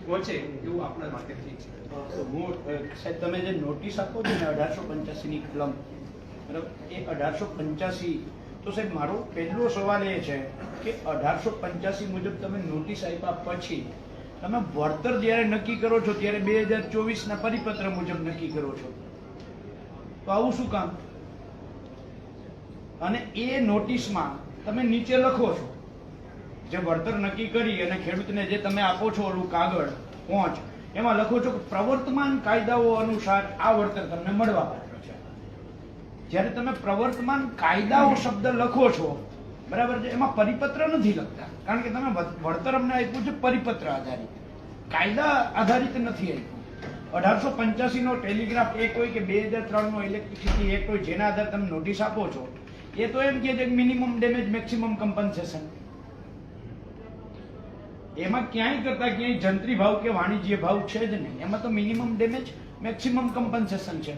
પહોંચે એવું આપણા માટે ઠીક છે. સાહેબ તમે જે નોટિસ આપો છો ને 1885 ની કલમ, બરાબર, એ 1885, તો સાહેબ મારો પહેલો સવાલ એ છે કે 1885 મુજબ તમે નોટિસ આપ્યા પછી તમે વળતર જ્યારે નક્કી કરો છો ત્યારે 2024 ના પરિપત્ર મુજબ નક્કી કરો છો, તો આવું શું કામ? અને એ નોટિસમાં તમે નીચે લખો છો જે વળતર નક્કી કરી અને ખેડૂતને જે તમે આપો છો ઓલું કાગળ પહોંચ, એમાં લખો છો કે પ્રવર્તમાન કાયદાઓ અનુસાર આ વળતર તમને મળવા પાત્ર છે. જ્યારે તમે પ્રવર્તમાન કાયદાઓ શબ્દ લખો છો, બરાબર છે, એમાં પરિપત્ર નથી લખતા, કારણ કે તમે વળતર અમને આપ્યું છે પરિપત્ર આધારિત, કાયદા આધારિત નથી આપ્યું. 1885 નો ટેલિગ્રાફ એક્ટ હોય કે 2003 નો ઇલેક્ટ્રિસિટી એક્ટ હોય, જેના આધારે તમે નોટિસ આપો છો, એ તો એમ કહે છે મિનિમમ ડેમેજ મેક્સિમમ કમ્પન્સેશન. એમાં ક્યાંય કરતા ક્યાંય જંત્રી ભાવ કે વાણિજ્ય ભાવ છે જ નહીં, એમાં તો મિનિમમ ડેમેજ મેક્સિમમ કમ્પન્સેશન છે.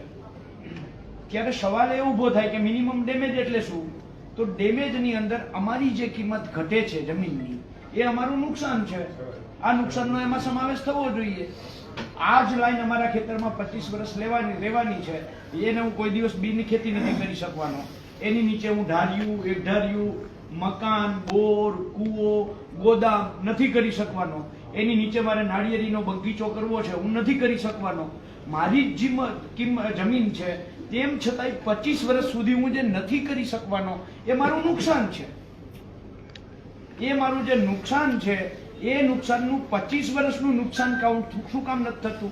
ત્યારે સવાલ એ ઉભો થાય કે મિનિમમ ડેમેજ એટલે શું? તો ડેમેજની અંદર અમારી જે કિંમત ઘટે છે જમીનની, એ અમારું નુકસાન છે. આ નુકસાનનો એમાં સમાવેશ થવો જોઈએ. આ જ લાઈન અમારા ખેતરમાં 25 વર્ષ રહેવાની છે, એને હું કોઈ દિવસ બીની ખેતી નથી કરી શકવાનો. એની નીચે હું ઢારિયું, એકઢારિયું, મકાન, બોર, કૂવો, ગોદામ નથી કરી શકવાનો. એની નીચે મારે નાળિયેરીનો બગીચો કરવો છે, હું નથી કરી શકવાનો. મારી જ જમીન છે, તેમ છતાંય 25 વર્ષ સુધી હું જે નથી કરી શકવાનો, એ મારું નુકસાન છે. એ મારું જે નુકસાન છે, એ નુકસાનનું 25 વર્ષનું નુકસાન કાઉન્ટ શું કામ નથી થતું?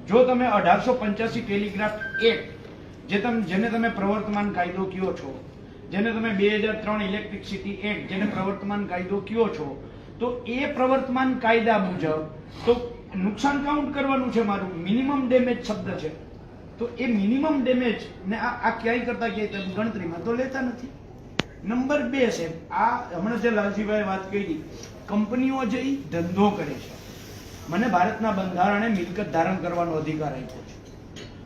જો તમે 1885 ટેલિગ્રાફ એક્ટ, જેને તમે પ્રવર્તમાન કાયદો કયો છો, જેને તમે 2003 ઇલેક્ટ્રિસિટી એક્ટ, જેને પ્રવર્તમાન કાયદો કયો છો, તો એ પ્રવર્તમાન કાયદા મુજબ તો નુકસાન કાઉન્ટ કરવાનું છે મારું. મિનિમમ ડેમેજ શબ્દ છે, તો એ મિનિમમ ડેમેજ ને આ ક્યાંય કરતા ક્યાંય ગણતરીમાં તો લેતા નથી. નંબર 2 છે આ હમણાં જે લાલજીભાઈ વાત કરી, કંપનીઓ જે ધંધો કરે છે, મને ભારતના બંધારણે મિલકત ધારણ કરવાનો અધિકાર આપ્યો છે,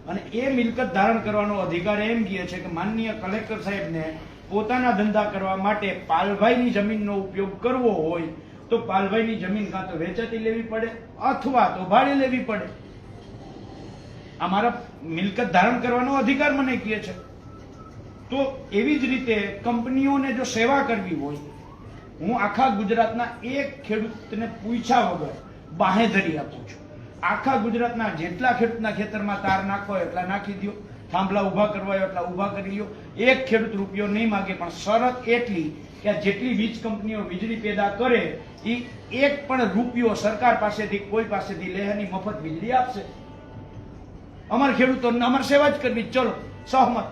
અને એ મિલકત ધારણ કરવાનો અધિકાર એમ કહે છે કે માનનીય કલેક્ટર સાહેબને પોતાના ધંધા કરવા માટે પાલભાઈની જમીનનો ઉપયોગ કરવો હોય તો પાલભાઈની જમીન કાં તો વેચાતી લેવી પડે અથવા તો ભાડે લેવી પડે. આ મારા મિલકત ધારણ કરવાનો અધિકાર મને કહે છે. તો એવી જ રીતે કંપનીઓને જો સેવા કરવી હોય, હું આખા ગુજરાતના એક ખેડૂતને પૂછ્યા વગર બાહેધરી આપું છું. આખા ગુજરાતના જેટલા ખેડૂતના ખેતરમાં તાર નાખવો હોય એટલા નાખી દો, થાંભલા ઉભા કરવા હોય એટલા ઉભા કરી લો. એક ખેડૂત રૂપિયો નહીં માગે, પણ શરત એટલી કે જેટલી વીજ કંપનીઓ વીજળી પેદા કરે એ એક પણ રૂપિયો સરકાર પાસેથી કોઈ પાસેથી લેવાની મફત વીજળી આપશે. અમારે ખેડૂતોને અમારે સેવા જ કરવી, ચલો સહમત,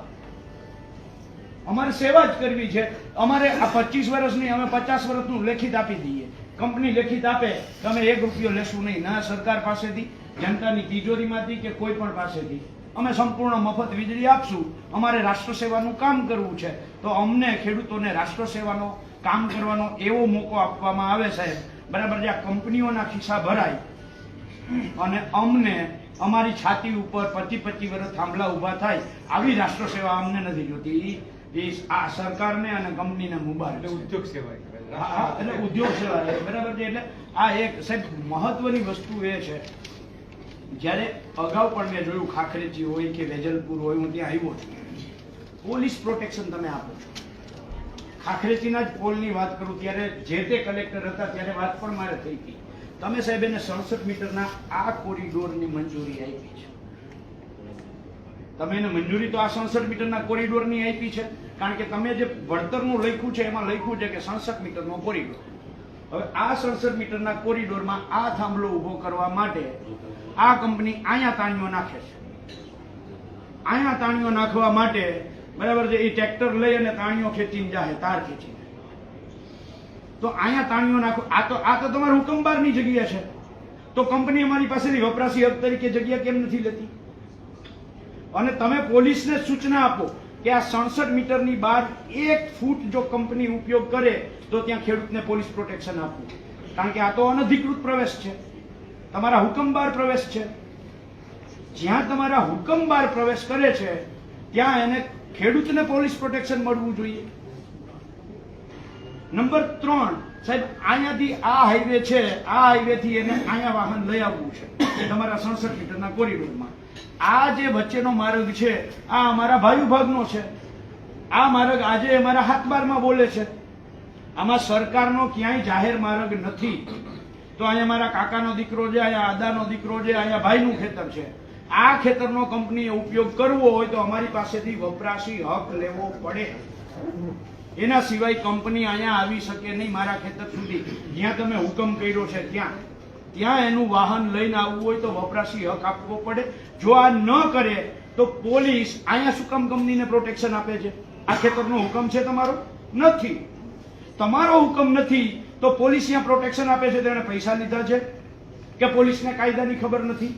અમારે સેવા જ કરવી છે. અમારે આ 25 વર્ષની અમે 50 વર્ષનું લેખિત આપી દઈએ. કંપની લેખિત આપે કે અમે 1 રૂપિયો લેશું નહીં, ના સરકાર પાસેથી, જનતાની તિજોરીમાંથી કે કોઈ પણ પાસેથી, અમે સંપૂર્ણ મફત વીજળી આપશું. અમારે રાષ્ટ્ર સેવાનું કામ કરવું છે, તો અમને ખેડૂતોને રાષ્ટ્ર સેવાનો કામ કરવાનો એવો મોકો આપવામાં આવે સાહેબ, બરાબર, જે આ કંપનીઓના ખિસ્સા ભરાય અને અમને અમારી છાતી ઉપર 25 વર્ષ થાંભલા ઉભા થાય, આવી રાષ્ટ્ર સેવા અમને નથી જોતી. આ સરકારને અને કંપનીને મુબારક. ઉદ્યોગ સેવા, એટલે ઉદ્યોગ સેવા, બરાબર છે. એટલે આ એક સાહેબ મહત્વની વસ્તુ એ છે, જ્યારે અગાઉ પણ મેં જોયું, ખાખરેજી હોય કે વેજલપુર હોય, હું ત્યાં આવ્યો છું, પોલીસ પ્રોટેક્શન તમે આપો છો. ખાખરેજીના જ પોલની વાત કરું ત્યારે જે તે કલેક્ટર હતા ત્યારે વાત પણ મારે થઈ હતી. તમે સાહેબ એને 67 મીટરના આ કોરિડોરની મંજૂરી આપી છે. તમે એને મંજૂરી તો આ 67 મીટરના કોરિડોરની આપી છે, કારણ કે તમે જે વળતરનું લખ્યું છે એમાં લખ્યું છે કે 67 મીટરનો કોરિડોર. હવે આ 67 મીટરના કોરિડોરમાં આ થાંભલો ઉભો કરવા માટે આ કંપની અહીંયા તાણીઓ નાખે છે. અહીંયા તાણીઓ નાખવા માટે, બરાબર છે, એ ટ્રેક્ટર લઈ અને તાણીઓ ખેંચીને જાય, તાર ખેંચીને. તો અહીંયા તાણીઓ નાખો, આ તો તમારા હુકમ બહારની જગ્યા છે. તો કંપની અમારી પાસેથી વપરાશી હક તરીકે જગ્યા કેમ નથી લેતી? અને તમે પોલીસને સૂચના આપો કે આ 67 મીટરની બહાર 1 ફૂટ જો કંપની ઉપયોગ કરે તો ત્યાં ખેડૂતને પોલીસ પ્રોટેક્શન આપવું, કારણ કે આ તો અનધિકૃત પ્રવેશ છે, તમારા હુકમ બહાર પ્રવેશ છે. જ્યાં તમારા હુકમ બહાર પ્રવેશ કરે છે ત્યાં એને ખેડૂતને પોલીસ પ્રોટેક્શન મળવું જોઈએ. નંબર 3, સાહેબ અહીંયાથી આ હાઈવે છે, આ હાઈવે થી એને અહીંયા વાહન લઈ આવવું છે એ તમારા 67 મીટરના કોરિડોરમાં. આ જે વચ્ચેનો માર્ગ છે આ અમારા ભાઈ ભાગનો છે. આ માર્ગ આજે અમારા હાથબારમાં બોલે છે. આમાં સરકારનો ક્યાંય જાહેર માર્ગ નથી. તો અહીંયા મારા કાકાનો દીકરો છે, અહીંયા આદાનો દીકરો છે, અહીંયા ભાઈનું ખેતર છે. આ ખેતરનો કંપનીએ ઉપયોગ કરવો હોય તો અમારી પાસેથી વપરાશી હક લેવો પડે. એના સિવાય કંપની અહીંયા આવી શકે નહીં મારા ખેતર સુધી. જ્યાં તમે હુકમ કર્યો છે ત્યાં એનું વાહન લઈને આવવું હોય તો વપરાશી હક આપવો પડે. જો આ ન કરે તો પોલીસ અહીંયા શું કામ કંપનીને પ્રોટેક્શન આપે છે? આ ખેતરનો હુકમ છે તમારો? નથી. તમારો હુકમ નથી તો પોલીસ અહીંયા પ્રોટેક્શન આપે છે. તેણે પૈસા લીધા છે કે પોલીસને કાયદાની ખબર નથી?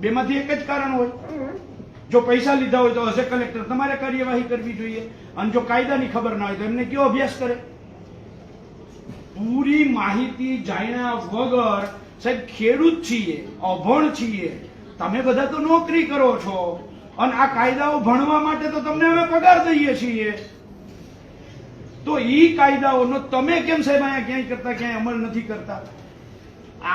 બેમાંથી એક જ કારણ હોય. જો પૈસા લીધા હોય તો એઝ એ કલેક્ટર તમારે કાર્યવાહી કરવી જોઈએ, અને જો કાયદાની ખબર ના હોય તો એમને કયો અભ્યાસ કરે? પૂરી માહિતી જાણ્યા વગર સાહેબ ખેડૂત છીએ, અભણ છીએ, તમે બધા તો નોકરી કરો છો અને આ કાયદાઓ ભણવા માટે તો તમને અમે પગાર દઈએ છીએ. તો ઈ કાયદાઓનો તમે કેમ સાહેબ અહીંયા ક્યાંય કરતા ક્યાંય અમલ નથી કરતા?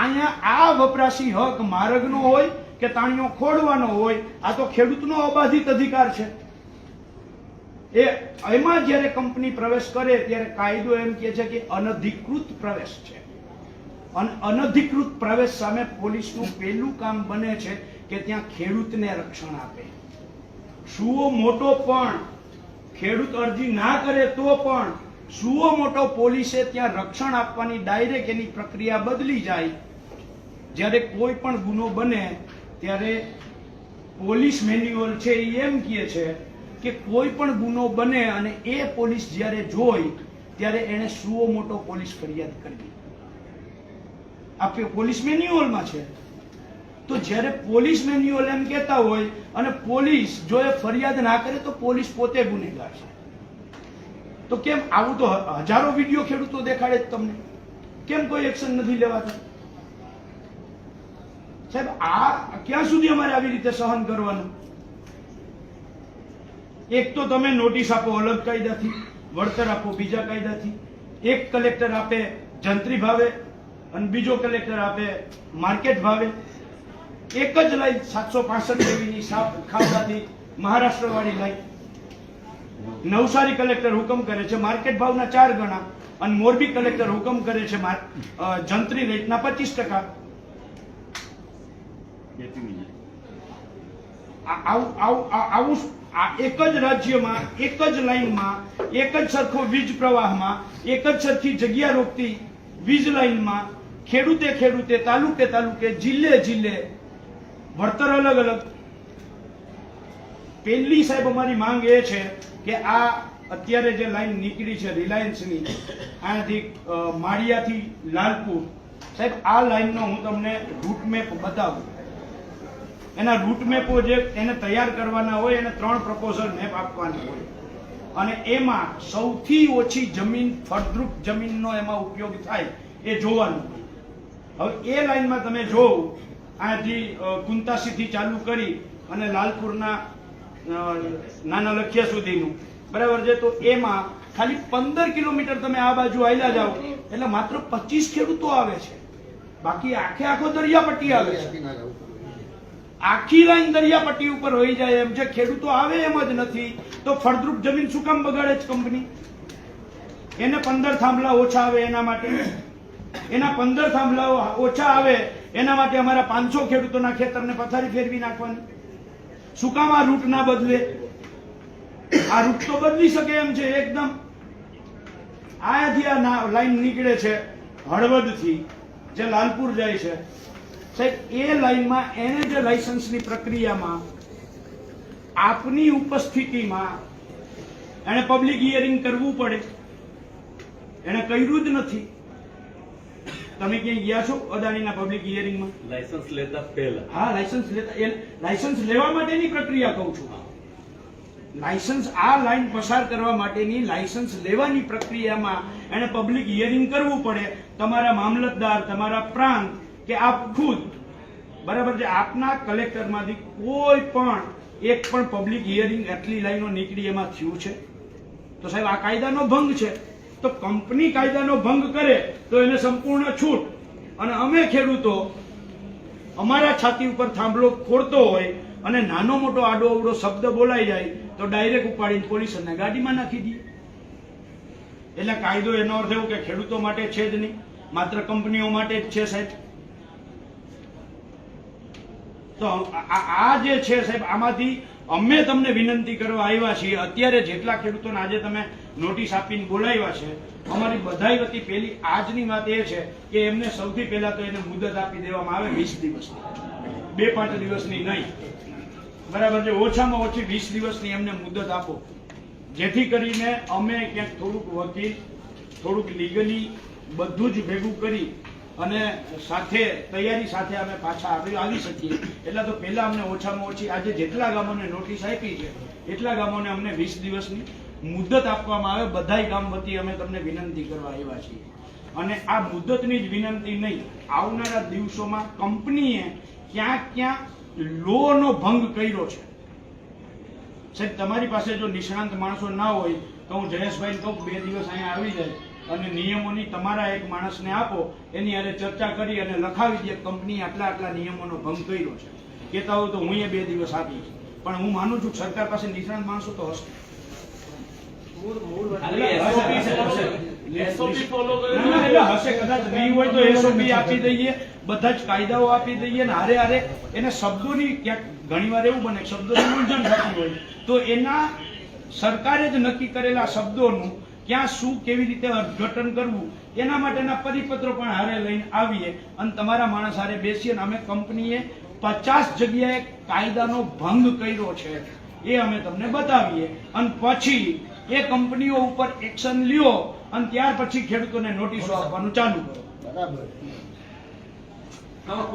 અહીંયા આ વપરાશી હક માર્ગનો હોય કે તાણીઓ ખોડવાનો હોય, આ તો ખેડૂતનો અબાધિત અધિકાર છે. એમાં જ્યારે કંપની પ્રવેશ કરે ત્યારે કાયદો એમ કહે છે કે અનધિકૃત પ્રવેશ છે. અને અનધિકૃત પ્રવેશ સામે પોલીસનું પહેલું કામ બને છે કે ત્યાં ખેડૂતને રક્ષણ આપે. સુઓ મોટો પણ ખેડૂત અરજી ના કરે તો પણ સુઓ મોટો પોલીસે ત્યાં રક્ષણ આપવાની ડાયરેક્ટ એની પ્રક્રિયા બદલી જાય. જ્યારે કોઈ પણ ગુનો બને ત્યારે પોલીસ મેન્યુઅલ છે એ એમ કહે છે કે કોઈ પણ ગુનો બને અને એ પોલીસ જ્યારે જોઈ ત્યારે એને સુઓ મોટો પોલીસ ફરિયાદ કરવી. આ પોલીસ મેન્યુઅલમાં છે. તો જ્યારે પોલીસ મેન્યુઅલ એમ કહેતા હોય અને પોલીસ જો એ ફરિયાદ ના કરે તો પોલીસ પોતે ગુનેગાર છે. તો કેમ આવું તો હજારો વિડીયો ખેડૂતો દેખાડે જ તમને, કેમ કોઈ એક્શન નથી લેવાતું? સાહેબ આ ક્યાં સુધી અમારે આવી રીતે સહન કરવાનું? એક તો તમે નોટિસ આપો અલગ કાયદાથી, વળતર આપો બીજા કાયદાથી. એક કલેક્ટર આપે જંત્રી ભાવે અને બીજો કલેક્ટર આપે માર્કેટ ભાવે. એક જ લાઈન 765 જેવીની ખાવડાથી મહારાષ્ટ્ર વાળી લાઈન. નવસારી કલેક્ટર હુકમ કરે છે માર્કેટ ભાવના 4 ગણા અને મોરબી કલેક્ટર હુકમ કરે છે જંત્રી રેટના 25%. આવું એક જ રાજ્યમાં એક જ લાઈનમાં એક જ સરખો વીજ પ્રવાહમાં એક જ સરખી જગ્યા રોકતી વીજ લાઈનમાં ખેડૂતે તાલુકે જિલ્લે વળતર અલગ અલગ. પહેલી સાહેબ અમારી માંગ એ છે કે આ અત્યારે જે લાઈન નીકળી છે રિલાયન્સની, અહીંયાથી માળિયાથી લાલપુર, સાહેબ આ લાઈનનો હું તમને રૂટ મેપ બતાવું. એના રૂટ મેપો જે એને તૈયાર કરવાના હોય એને 3 પ્રપોઝલ મેપ આપવાના હોય અને એમાં સૌથી ઓછી જમીન ફળદ્રુપ જમીનનો એમાં ઉપયોગ થાય એ જોવાનું હોય. હવે એ લાઈનમાં તમે જોવ અહીંયાથી કુંતાસીથી ચાલુ કરી અને લાલપુરના નાના લખિયા સુધીનું બરાબર છે. તો એમાં ખાલી 15 કિલોમીટર તમે આ બાજુ આયલા જાઓ એટલે માત્ર 25 ખેડૂતો આવે છે. બાકી આખો દરિયાપટ્ટી આવે છે. આખી લાઈન દરિયાપટ્ટી ઉપર હોઈ જાય એમ છે. ખેડૂતો આવે એમ જ નથી તો ફળદ્રુપ જમીન શું કામ બગાડે છે કંપની? એને 15 થાંભલા ઓછા આવે એના માટે, એના 15 થાંભલાઓ ઓછા આવે એના માટે અમારા 500 ખેડૂતોના ખેતરને પથારી ફેરવી નાખવાની. શું કામ આ રૂટ ના બદલે? આ રૂટ તો બદલી શકે એમ છે એકદમ. આયાથી આ લાઈન નીકળે છે હળવદથી જે લાલપુર જાય છે સાહેબ, એ લાઈનમાં એને જે લાયસન્સની પ્રક્રિયામાં આપની ઉપસ્થિતિમાં એને પબ્લિક હિયરિંગ કરવું પડે. એને કર્યું જ નથી. તમે ક્યાંય ગયા છો અદાણીના પબ્લિક હિયરિંગમાં? લાયસન્સ લેતા પહેલા. હા, લાયસન્સ લેવા માટેની પ્રક્રિયા કહું છું. લાયસન્સ આ લાઈન પસાર કરવા માટેની લાયસન્સ લેવાની પ્રક્રિયામાં એને પબ્લિક હિયરિંગ કરવું પડે. તમારા મામલતદાર, તમારા પ્રાંત કે આપ ખુદ બરાબર છે, આપના કલેક્ટરમાંથી કોઈ પણ એક પણ પબ્લિક હિયરિંગ આટલી લાઈનો નીકળી એમાં થયું છે? તો સાહેબ આ કાયદાનો ભંગ છે. તો તો કંપની કાયદાનો ભંગ કરે તો એને સંપૂર્ણ છૂટ, અને અમે ખેડૂતો અમારા છાતી ઉપર થાંભલો ખોરતો હોય અને નાનો મોટો આડો અવડો શબ્દ બોલાઈ જાય તો ડાયરેક્ટ ઉપાડીને પોલીસને ગાડીમાં નાખી દઈએ. એટલે કાયદો એનો અર્થ એવું કે ખેડૂતો માટે છે જ નહીં, માત્ર કંપનીઓ માટે જ છે સાહેબ. તો આ જે છે સાહેબ, આમાંથી અમે તમને વિનંતી કરવા આવ્યા છીએ. અત્યારે જેટલા ખેડૂતોને આજે તમે નોટિસ આપીને બોલાવ્યા છે, અમારી બધાય વતી પહેલી આજની વાત એ છે કે એમને સૌથી પહેલા તો એને મુદત આપી દેવામાં આવે 20 દિવસની, 2-5 દિવસની નહીં, બરાબર છે. ઓછામાં ઓછી 20 દિવસની એમને મુદત આપો, જેથી કરીને અમે ક્યાંક થોડુંક વકીલ, થોડુંક લીગલી બધું જ ભેગું કરી અને સાથે તૈયારી સાથે અમે પાછા આવી શકીએ. એટલે તો પહેલા અમને ઓછામાં ઓછી આજે જેટલા ગામોને નોટિસ આપી છે એટલા ગામોને અમને 20 દિવસની મુદત આપવામાં આવે. બધાય ગામ વતી અમે તમને વિનંતી કરવા આવ્યા છીએ. અને આ મુદતની જ વિનંતી નહીં, આવનારા દિવસોમાં કંપનીએ ક્યાં લોનો ભંગ કર્યો છે સાહેબ. તમારી પાસે જો નિષ્ણાંત માણસો ના હોય તો હું જયેશભાઈ કહું 2 દિવસ અહીંયા આવી જાય અને નિયમોની તમારા એક માણસને આપો, એની હારે ચર્ચા કરી અને લખાવી દે કંપની આટલા નિયમોનો ભંગ કર્યો છે. કહેતા હોય તો હું એ 2 દિવસ આપીશ, પણ હું માનું છું સરકાર પાસે નિષ્ણાંત માણસો તો હશે. હશે કદાચ નહીં હોય તો એસઓપી આપી દઈએ, બધા જ કાયદાઓ આપી દઈએ ને હારે હારે એને શબ્દોની ક્યાંક ઘણી વાર એવું બને શબ્દોની ઉલઝન થતી હોય તો એના સરકારે જ નક્કી કરેલા શબ્દોનું ક્યાં શું કેવી રીતે અર્થઘટન કરવું એના માટેના પરિપત્રો પણ હારે લઈને આવીએ અને તમારા માણસ હારે બેસીએ અને અમે કંપનીએ 50 જગ્યાએ કાયદાનો ભંગ કર્યો છે એ અમે તમને બતાવીએ અને પછી એ કંપનીઓ ઉપર એક્શન લ્યો અને ત્યાર પછી ખેડૂતોને નોટિસો આપવાનું ચાલુ કરો. બરાબર. આમાં કોઈ